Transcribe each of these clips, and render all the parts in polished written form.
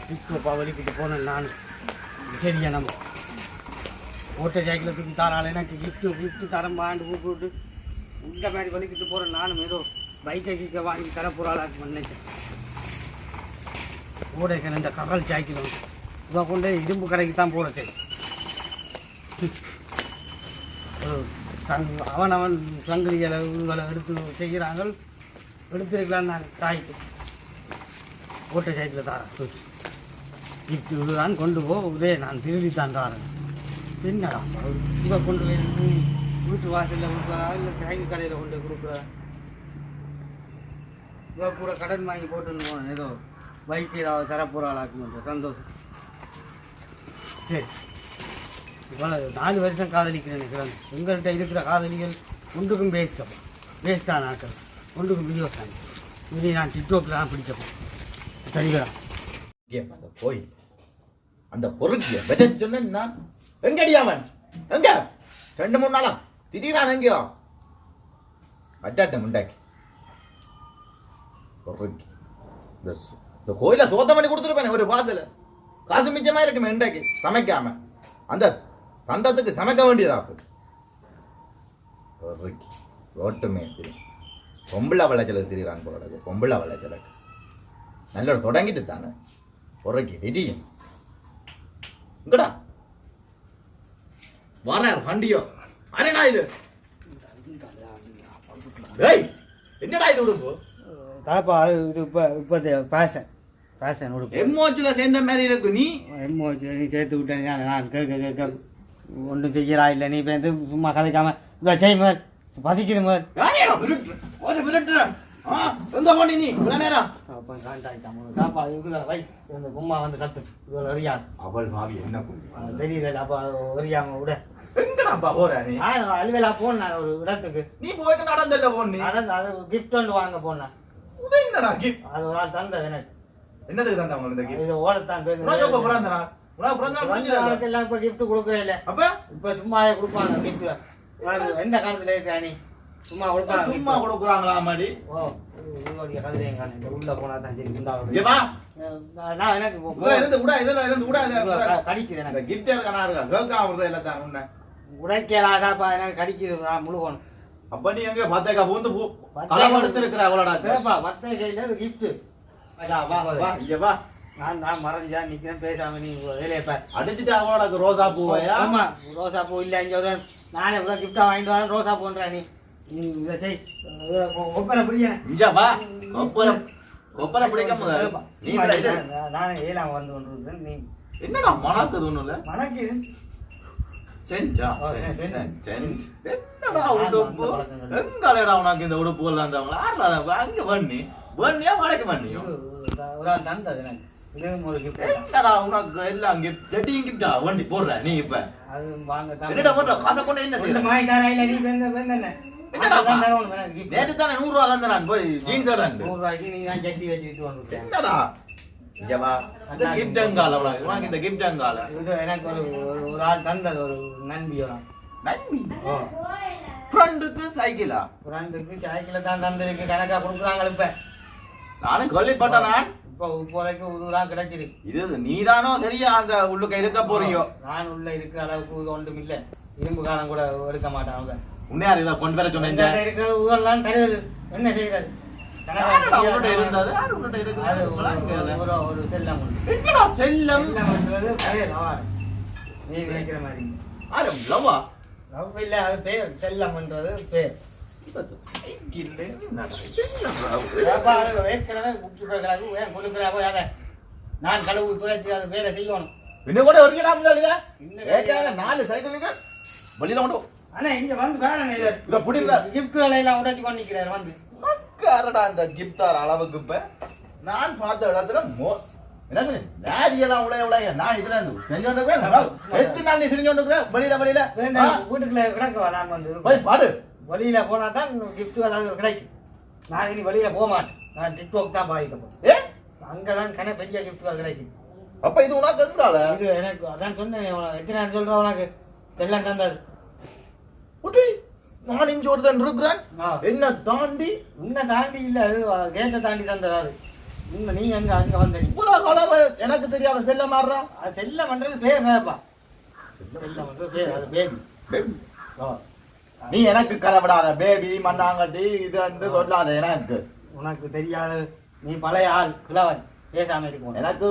டிக்கோப்பா வெளிக்கிட்டு போனேன் நான். சரியா நம்ம ஓட்ட சைக்கிளை தூக்கி தாராள் எனக்கு கிஃப்ட்டு தரம்பாண்டு கூப்பிட்டு இந்த மாதிரி வெளிக்கிட்டு போகிறேன். நானும் ஏதோ பைக்கை கீக்க வாங்கி தரப்போகிறாளாக்கு நினைச்சேன். ஓடைக்கன் இந்த கடல் சைக்கிள் இவன் கொண்டு இரும்பு கடைக்கு தான் போகிறது. அவன் சங்கிலிகளை எடுத்து செய்கிறாங்க. எடுத்துருக்கலாம் நான் தாய்க்கு ஓட்ட சைக்கிளை தாரேன். இதுதான் கொண்டு போ இதே நான் திருடித்தான் தாரேன். என்னடா இதை கொண்டு போய் வீட்டு வாசலில் கொடுக்குறா இல்லை சைக்கிள் கடையில் கொண்டு கொடுக்குறா. இவ கூட கடன் வாங்கி போட்டுன்னு போனேன். ஏதோ பைக் ஏதாவது தரப்போகிறாளாக்குன்ற சந்தோஷம். சரி இவ்வளோ 4 வருஷம் காதலிக்கிறேன் நினைக்கிறேன். எங்கள்கிட்ட இருக்கிற காதலிகள் ஒன்றுக்கும் வேஸ்டான ஆட்கள், ஒன்றுக்கும் வீடியோ தான். இனி நான் டிக்டாக் தான் பிடிச்சப்போம். சரிங்களா அந்த போய் அந்த பொருட்கிய வெட்ட சொன்னேன் நான். எங்கடியாவன் எங்க 2-3 நாளா திடீரான் எங்கேயோ அட்டாட்டம் உண்டாக்கி பொருட்கி இந்த கோயில சோத்தம் பண்ணி கொடுத்துருப்பேன். ஒரு வாசல காசு மிச்சமா இருக்குமே உண்டாக்கி சமைக்காம அந்த தண்டத்துக்கு சமைக்க வேண்டியதா பொருட்கி ரோட்டுமே தெரியும். பொம்பளை விளைச்சலுக்கு திரிகிறான் போல. பொம்பளை விளைச்சலுக்கு நல்ல தொடங்கிட்டு தானே பொருட்கி திடீரும் இங்கடா வரார் வண்டியோ. அரேடா இது ஏய் என்னடா இது உடுப்பு தாப்பா? இது இப்போ ஃபேஷன் உடுப்பு. எம்ஓச்சில் சேர்ந்த மாதிரி இருக்கு. நீ எம்ஓச்சி நீ சேர்த்து விட்டேன். நான் கேட்க ஒன்றும் செய்கிறா இல்லை. நீ இப்போ சும்மா கதைக்காம இதை செய் மாதிரி பசிக்குது மாதிரி விரட்டுறேன். எங்க போனி நீ இவ்வளோ நேரம்? அப்போ தாப்பா இதுதான் வை இந்த கும்மா வந்து கத்து இவ்வளோ அறியாது. அவள் பாவி என்ன தெரியுது. அப்போ அறியாம விட எங்கடாப்பா போற நீ? அலுவலா போனேன் ஒரு இடத்துக்கு. நீ போயிட்டு நடந்தல்ல போன? நடந்து அது கிஃப்ட் ஒன்று வாங்க போனேன். என்னடா கிஃப்ட்? அது ஒரு ஆள் தந்தது எனக்கு. என்னதுக்கு தந்தா உங்களுக்கு இந்த கிஃப்ட்? இது ஓடத்தான் பேர். எல்லாம் இப்போ கிஃப்ட் கொடுக்குறேன் இல்லை. அப்ப இப்போ சும்மாவே கொடுப்பாங்க கிஃப்ட். எந்த காலத்துல இருக்கா நீ? சும்மா கொடுப்பாங்க. சும்மா கொடுக்குறாங்களா மாடி? ஓ உங்களுடைய கதிரையும் காண உள்ள போனா தான் சரி. நான் எனக்கு கடிக்குது எனக்கு. கிஃப்ட் இருக்கா இருக்கா கேட்கா விடுற இல்லை தான் உன்ன உடைக்கலாதாப்பா எனக்கு கடிக்குது. நான் முழுகணும். அப்ப நீ எங்க பாத்தேக்கா பூந்து களவெடுத்து இருக்கிற அவளோட மத்த கையில கிஃப்ட். வா நான் மறைஞ்சா நிக்கிறேன் பேசாம. நீ வேலையை பார். அடிச்சுட்டு அவளோட ரோசா பூவையா? ஆமா ரோசா பூ இல்ல இங்க நானே கிஃப்டா வாங்கிட்டு வரேன். ரோசா பூன்றா நீ இதை செய். கொப்பரை பிடிக்க இங்க வா. கொப்பரை பிடிக்க நீ நானே ஏலாம் வந்து கொண்டு இருக்கேன். நீ என்னடா மணக்குது ஒண்ணும் இல்ல? மணக்கு என்னடா உடுப்பு எங்கடா உனக்கு இந்த உடுப்பு எல்லாம் இருந்தவங்களா அங்க பண்ணி பண்ணியா வடக்கு பண்ணியும் ஒரு ஆள் தந்தது எனக்கு. இதுவும் ஒரு கிஃப்ட். என்னடா உனக்கு எல்லாம் கிஃப்ட் செட்டிங் கிஃப்டா வண்டி போடுற நீ? இப்ப அது வாங்க என்னடா பண்ற? காசை கொண்டு என்ன செய்யற? மாய்க்காரா இல்ல நீ வெந்தன நேற்று தானே 100 ரூபா தந்த நான் போய் ஜீன்ஸ் 100 ரூபாய்க்கு நீ தான் சட்டி வச்சுட்டு வந்துட்டேன். என்னடா இங்கவா அந்த கிஃப்ட் எங்கால உனக்கு இந்த கிஃப்ட் எங்கால? இது எனக்கு ஒரு ஆள் தந்தது. ஒரு நண்பியோட நண்பி. ஃப்ரெண்டுக்கு சைக்கிளா? ஃப்ரெண்டுக்கு சைக்கிளை தான் தந்திருக்கு. கணக்கா கொடுக்குறாங்க. இப்ப நானும் கேள்விப்பட்டேன். நான் இப்போதைக்கு உதவுதான் கிடைச்சிருக்கு. இது நீதானோ தெரியா அந்த உள்ளுக்க இருக்க போறியோ? நான் உள்ள இருக்கிற அளவுக்கு ஒன்றும் இல்லை. இரும்பு காலம் கூட எடுக்க மாட்டான் அவங்க. உன்னையார் இதை கொண்டு வர சொன்னீங்க. இருக்கிற ஊரெல்லாம் தருவது என்ன செய்யறது? இருந்தது ஒரு செல்லம். செல்லம் நீ நினைக்கிற மாதிரி லவ்வா? லவ் இல்ல, அது பேர். செல்லம்ன்றது பேர். ஏற்கனவே நான் கடவுள் துறைச்சி அது வேலை செய்யணும். இன்னும் கூட ஒரு 4 சைக்கிளுங்க வெளியில கொண்டு. ஆனா இங்க வந்து வேற கிஃப்ட் வேலையெல்லாம் உடைச்சு கொண்டு நிக்கிறாரு வந்து. மக்கரடா அந்த கிஃப்டார் அளவுக்கு இப்ப நான் பார்த்த இடத்துல எனக்கு நேரியெல்லாம் உடைய நான் இதுல எத்தனை நாள் நீ தெரிஞ்சோன்னு வெளியில வீட்டுக்குள்ள கிடக்குவா. நான் வந்து போய் பாடு. வெளியில போனா தான் கிஃப்ட் கிடைக்கும். நான் இனி வெளியில போக மாட்டேன். நான் டிக்டாக் தான் பாதிக்கப்போம். அங்கதான் பெரிய கிஃப்ட் கிடைக்கும். அப்ப இது உனக்கு எதுக்கால? இது எனக்கு அதான் சொன்னேன். எத்தனை சொல்ற உனக்கு எல்லாம் தந்தது. நான் இங்க ஒருத்தன் இருக்கிறேன். என்ன தாண்டி? உன்னை தாண்டி இல்ல, அது கேட்டை தாண்டி தந்தது. அது நீங்க அங்க வந்தீங்க இவ்வளவு காலம் எனக்கு தெரியாத செல்ல மாறுறா. செல்ல பண்றது பேர் வேப்பா. செல்ல பண்றது பேர் அது பேபி. நீ எனக்கு கலப்படாத பேபி மண்ணாங்கட்டி இது சொல்லாத. எனக்கு உனக்கு தெரியாத நீ பழைய ஆள் கிழவன் பேசாம இருக்கும். எனக்கு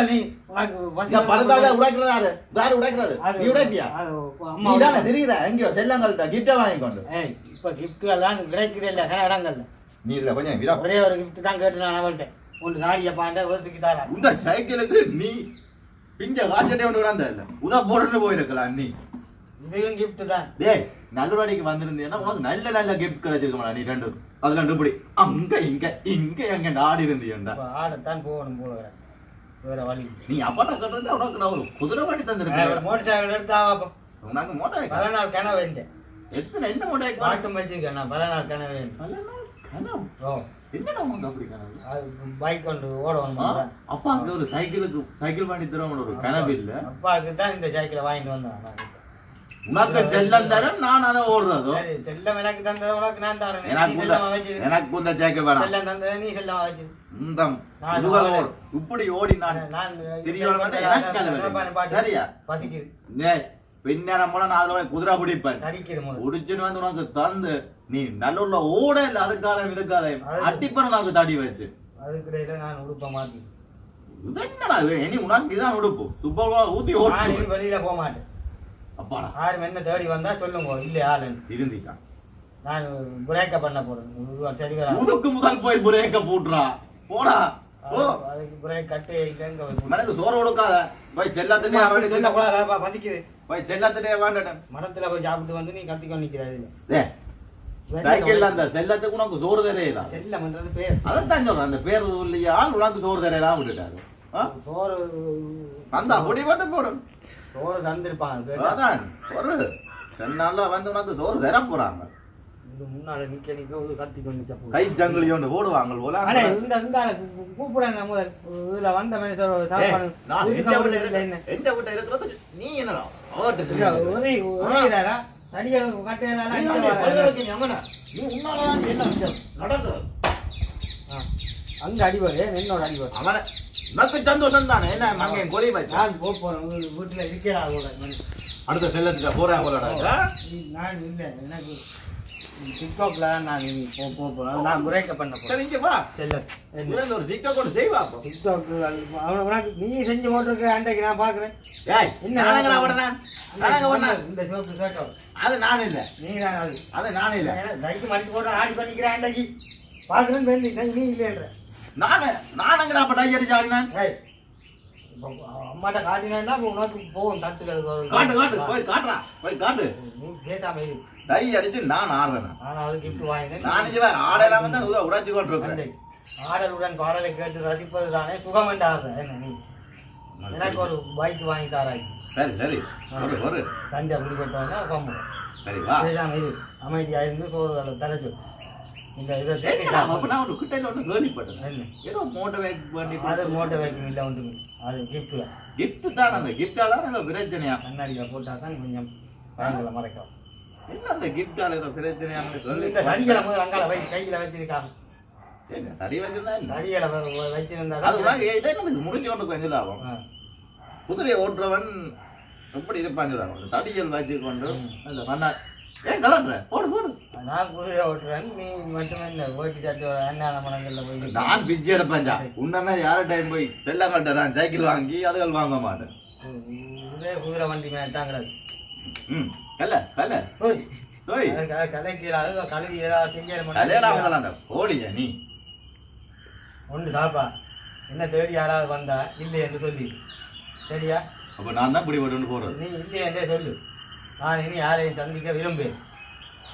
நீ உனக்கு படுத்தாத உடைக்கிறது யாரு? யாரு உடைக்கிறது? நீ உடைப்பியா? நீ தானே தெரியுற எங்கேயோ செல்லங்கள்ட்ட கிஃப்ட வாங்கி கொண்டு. இப்ப கிஃப்ட்கள் தான் கிடைக்குது இல்ல இடங்கள்ல. நீ இதுல கொஞ்சம் ஒரே ஒரு கிஃப்ட் தான் கேட்டு நான் அவள்கிட்ட ஒன்று சாடிய பாண்ட ஒதுக்கிட்டாரா. இந்த சைக்கிளுக்கு நீ பிஞ்ச காய்ச்சட்டே ஒன்று விடாந்த இல்ல உதா போட்டுட்டு போயிருக்கலாம். நீ இதையும் கிஃப்ட் தான். டேய் நல்லூராடிக்கு வந்திருந்தீங்கன்னா உனக்கு நல்ல நல்ல கிஃப்ட் கிடைச்சிருக்கா. நீ ரெண்டு அதுல ரெண்டு படி அங்க இங்க இங்க எங்க ஆடி இருந்தீண்டா. ஆடத்தான் போகணும் போல வேற வழி. நீ அப்பா கட்டுறது உனக்கு நான் ஒரு குதிரை வண்டி தந்துருக்கேன். மோட்டர் சைக்கிள் எடுத்தா உனக்கு மோட்டர் பல நாள் கனவு வேண்டேன். எத்தனை என்ன மோட்டர் பாட்டும் வச்சிருக்கேன் நான். பல நாள் கனவு வேணும். என்னடா உனக்கு அப்படி கனவு? பைக் கொண்டு ஓடணும். அப்பா அங்க ஒரு சைக்கிள் வாங்கி தருவோம் ஒரு கனவு இல்ல. அப்பாவுக்கு தான் இந்த சைக்கிளை வாங்கிட்டு வந்தேன். உனக்கு செல்லம் தரேன் நான் அதை ஓடுறதோ. செல்லம் எனக்கு தந்தது உனக்கு நான் தரேன். எனக்கு இந்த சைக்கிள் வேணாம். செல்லம் தந்தது நீ செல்லம் வச்சு இப்படி ஓடி நான் சரியா பசிக்குது. பின்னேரம் போல நான் அதுல குதிரை பிடிப்பேன். பிடிச்சுன்னு வந்து உனக்கு தந்து நீ நல்ல ஓட இல்ல அதுக்காலம் இதுக்காலம் அட்டிப்பன் உனக்கு தடி வச்சு அதுக்கிடையில நான் உடுப்ப மாத்தி. இது என்னடா இனி உனக்கு இதான் உடுப்பு சுப்பா ஊத்தி ஓடி வெளியில போக மாட்டேன். அப்பாடா யாரும் என்ன தேடி வந்தா சொல்லுங்க. இல்ல ஆளு திருந்திட்டான். நான் பிரேக்க பண்ண போறேன். சரி முதுக்கு முதல் போய் பிரேக்க போட்டுறா போடா. அதுக்கு பிரேக் கட்டு எனக்கு சோறு கொடுக்காத. போய் செல்லாத்திட்டே பசிக்குது. போய் செல்லாத்திட்டே வாண்டேன். மரத்துல போய் சாப்பிட்டு வந்து நீ கத்திக்கொண்டு நிக்கிறாது. சைக்கிள்ல அந்த செல்லத்துக்கு உனக்கு சோறு தரையில செல்லம்ன்றது பேர். அதைத்தான் சொல்றேன். அந்த பேர் இல்லையா உனக்கு சோறு தரையெல்லாம் விட்டுட்டாரு. சோறு அந்த பொடி மட்டும் போடும். சோறு தந்திருப்பாங்க. அதான் ஒரு 2 நாள்ல வந்து உனக்கு சோறு தர போறாங்க. முன்னால நிக்க கத்தி கொண்டு கை ஜங்கிலி ஒன்று போடுவாங்க போல. கூப்பிடுறேன் முதல் இதுல வந்த மனுஷன் சாப்பாடு எந்த வீட்டை இருக்கிறது நீ என்னடா அங்க அடிவாரு என்னோட அடிவாரு அவனை எனக்கு சந்தோஷம் தானே. என்ன அங்கே கொலை வச்சு நான் போறேன் வீட்டுல இருக்கிறா. அடுத்த செல்லத்துல போறேன் போலடா. நான் இல்லை எனக்கு டிக்டாக்ல நான் போறேன். நான் பிரேக்க பண்ண போறேன். சரிங்க வா செல்ல ஒரு டிக்டாக் ஒன்று செய்வா. டிக்டாக் உனக்கு நீ செஞ்சு போட்டிருக்க அன்றைக்கு நான் பாக்குறேன். என்ன இந்த சோப்பு கேட்டோம். அது நான் இல்லை. நீ தான் அது நான் இல்லை. தைக்கு மடிச்சு போட்டு ஆடி பண்ணிக்கிறேன். அன்றைக்கு பாக்குறேன் நீ இல்லைன்ற நானுங்க அப்ப டை அடிச்சு ஆடினேன். அம்மாட்ட காட்டினா உனக்கு போகும் தட்டுகள். காட்டு காட்டு போய் காட்டுறா போய் காட்டு. நீ பேசாம டை அடிச்சு நான் ஆடுறேன். ஆனா அது கிஃப்ட் வாங்கினேன். நான் ஆடலாம தான் உடைச்சு கொண்டு இருக்கேன். ஆடலுடன் பாடலை கேட்டு ரசிப்பது தானே சுகம் என்று ஆடுறேன். என்ன நீ எனக்கு ஒரு பைக் வாங்கி தாராய். சரி சரி ஒரு தஞ்சை குடிக்கட்டோன்னா கொம்பு. சரி வா பேசாம இது அமைதியா இருந்து சோறு தரச்சு. இந்த இதை ஒரு கிட்ட ஒன்று கேள்விப்பட்டேன். ஏதோ மோட்டர் வேக் பண்ணி அது மோட்டர் வேக்கிங் இல்லை ஒன்று. அது கிஃப்ட் கிஃப்ட் தான். அந்த கிஃப்டால அந்த பிரச்சனையா கண்ணாடியில் போட்டா தான் கொஞ்சம் பயங்களை மறைக்கும். என்ன அந்த கிஃப்டால ஏதோ பிரச்சனையான்னு சொல்லி இந்த தடிகளை முதல் அங்கால கையில வச்சிருக்காங்க. தடி வச்சிருந்தா தடிகளை வச்சிருந்தா எனக்கு முடிஞ்சு கொண்டு கொஞ்சம் லாபம். குதிரையை ஓட்டுறவன் எப்படி இருப்பான் சொல்லுவாங்க. தடிகள் வச்சு கொண்டு அந்த மண்ணா ஏன் கலட்டுற போடு போடு. நான் குதிரை ஓட்டுறேன். நீ மட்டுமே இந்த ஓட்டி சாட்டு அண்ணாத மரங்கள்ல போய் நான் பிச்சை எடுப்பேன்டா. உன்னமே யார டைம் போய் செல்லங்கள்ட்ட நான் சைக்கிள் வாங்கி அதுகள் வாங்க மாட்டேன். குதிரை வண்டி மேலே தான் கிடக்கு. கல்ல கல்ல கலைக்கிறாரு கழுவி ஏதாவது செய்ய போலியா நீ ஒன்று சாப்பா. என்ன தேடி யாராவது வந்தா இல்லை என்று சொல்லி சரியா. அப்ப நான் தான் இப்படி போட்டு போறது. நீ இல்லை என்றே சொல்லு. நான் இனி யாரையும் சந்திக்க விரும்பேன்.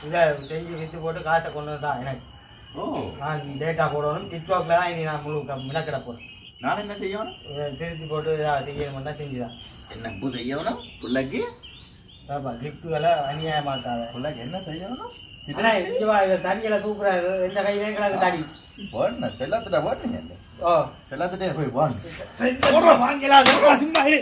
இதை செஞ்சு விற்று போட்டு காசை கொண்டு தான் எனக்கு. நான் டேட்டா போடணும். டிக்டாக்ல தான் இனி நான் முழு மினக்கிட போறேன். நான் என்ன செய்யணும்? திருத்தி போட்டு செய்யணும்னா செஞ்சுதான். என்ன பூ செய்யணும்? பிள்ளைக்கு கிஃப்ட்டுகளை அநியாயமாக்காத. பிள்ளைக்கு என்ன செய்யணும்? தடிகளை தூக்குறாரு. எந்த கையிலே கிடக்கு தடி போடணும். செல்லத்துட்டா போடுங்க. ஓ செல்லத்துட்டே போய் போடணும். வாங்கலாம் சும்மா இரு.